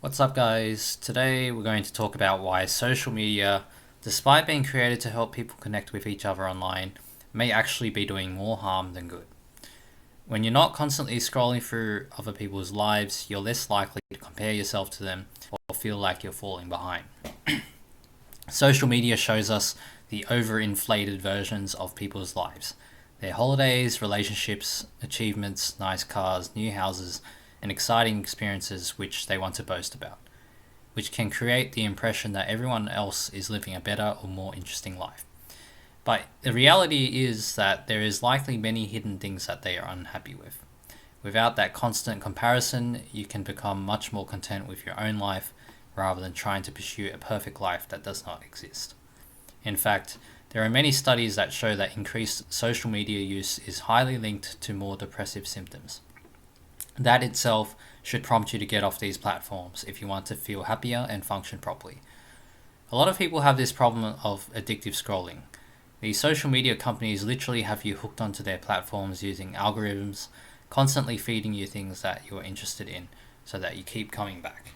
What's up, guys? Today we're going to talk about why social media, despite being created to help people connect with each other online, may actually be doing more harm than good. When you're not constantly scrolling through other people's lives, you're less likely to compare yourself to them or feel like you're falling behind. Social media shows us the overinflated versions of people's lives, their holidays, relationships, achievements, nice cars, new houses, and exciting experiences which they want to boast about, which can create the impression that everyone else is living a better or more interesting life. But the reality is that there is likely many hidden things that they are unhappy with. Without that constant comparison, you can become much more content with your own life rather than trying to pursue a perfect life that does not exist. In fact, there are many studies that show that increased social media use is highly linked to more depressive symptoms. That itself should prompt you to get off these platforms if you want to feel happier and function properly. A lot of people have this problem of addictive scrolling. These social media companies literally have you hooked onto their platforms using algorithms, constantly feeding you things that you're interested in so that you keep coming back.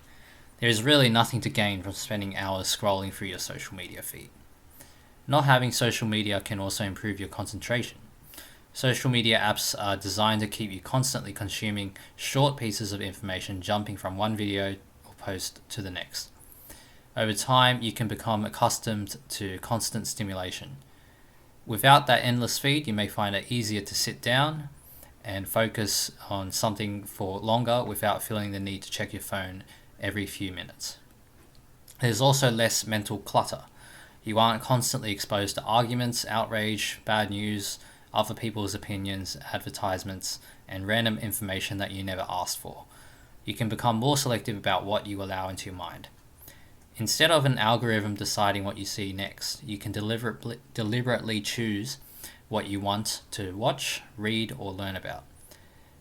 There is really nothing to gain from spending hours scrolling through your social media feed. Not having social media can also improve your concentration. Social media apps are designed to keep you constantly consuming short pieces of information, jumping from one video or post to the next. Over time, you can become accustomed to constant stimulation. Without that endless feed, you may find it easier to sit down and focus on something for longer without feeling the need to check your phone every few minutes. There's also less mental clutter. You aren't constantly exposed to arguments, outrage, bad news, other people's opinions, advertisements, and random information that you never asked for. You can become more selective about what you allow into your mind. Instead of an algorithm deciding what you see next, you can deliberately choose what you want to watch, read, or learn about.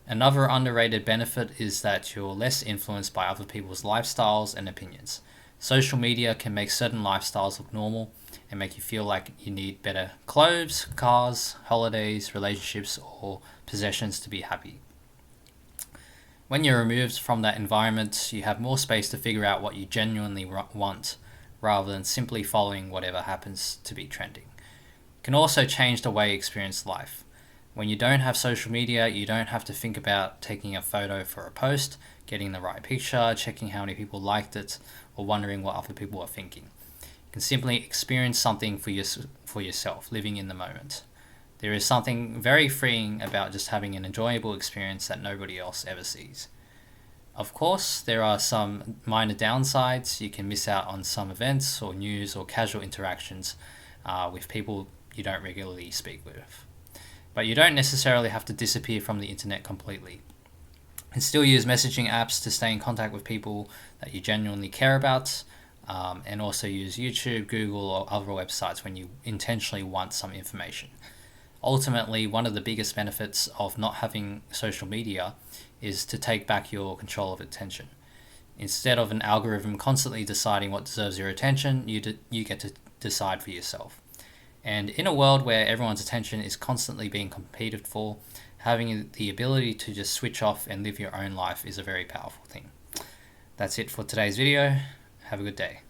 Another underrated benefit is that you're less influenced by other people's lifestyles and opinions. Social media can make certain lifestyles look normal and make you feel like you need better clothes, cars, holidays, relationships, or possessions to be happy. When you're removed from that environment, you have more space to figure out what you genuinely want rather than simply following whatever happens to be trending. It can also change the way you experience life. When you don't have social media, you don't have to think about taking a photo for a post, getting the right picture, checking how many people liked it, or wondering what other people are thinking. You can simply experience something for yourself, living in the moment. There is something very freeing about just having an enjoyable experience that nobody else ever sees. Of course, there are some minor downsides. You can miss out on some events or news or casual interactions with people you don't regularly speak with. But you don't necessarily have to disappear from the internet completely. You can still use messaging apps to stay in contact with people that you genuinely care about, and also use YouTube, Google, or other websites when you intentionally want some information. Ultimately, one of the biggest benefits of not having social media is to take back your control of attention. Instead of an algorithm constantly deciding what deserves your attention, you get to decide for yourself. And in a world where everyone's attention is constantly being competed for, having the ability to just switch off and live your own life is a very powerful thing. That's it for today's video. Have a good day.